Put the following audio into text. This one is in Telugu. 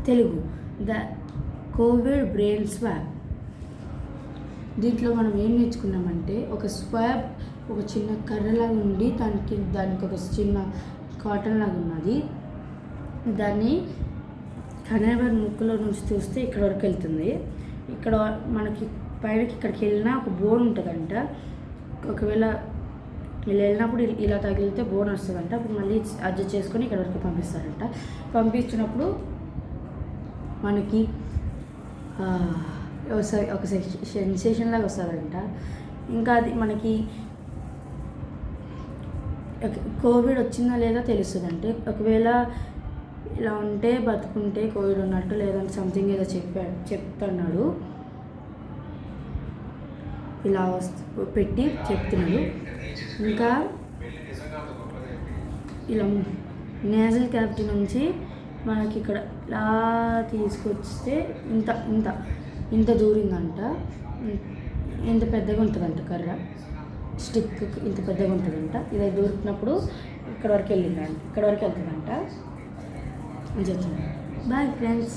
Telugu the Covid brain swab. దీంట్లో మనం ఏం నేర్చుకున్నామంటే ఒక స్వాబ్ ఒక చిన్న కర్రలాగా ఉండి దానికి ఒక చిన్న కాటన్ లాగా ఉన్నది. దాన్ని కనెవర్ ముక్కులో నుంచి చూస్తే ఇక్కడ వరకు వెళ్తుంది. ఇక్కడ మనకి పైనకి ఇక్కడికి వెళ్ళినా ఒక బోన్ ఉంటుందంట. ఒకవేళ వీళ్ళు వెళ్ళినప్పుడు ఇలా తగిలితే బోన్ వస్తుందంట. అప్పుడు మళ్ళీ అడ్జస్ట్ చేసుకొని ఇక్కడ వరకు పంపిస్తారంట. పంపించినప్పుడు మనకి ఒక సెన్సేషన్ లాగా వస్తుందంట. ఇంకా అది మనకి కోవిడ్ వచ్చిందా లేదా తెలుస్తుందంటే, ఒకవేళ ఇలా ఉంటే బతుకుంటే కోవిడ్ ఉన్నట్టు, లేదంటే సంథింగ్ ఏదో చెప్తున్నాడు. ఇలా పెట్టి చెప్తున్నాడు. ఇంకా ఇలా నేజల్ క్యావిటీ నుంచి మనకి ఇక్కడ ఇలా తీసుకొస్తే ఇంత దూరిందంట. ఇంత పెద్దగా ఉంటుందంట కర్ర, స్టిక్ ఇంత పెద్దగా ఉంటుందంట. ఇది దూరినప్పుడు ఇక్కడ వరకు వెళ్తుందంట అని చెప్తున్నాను. Boy friends.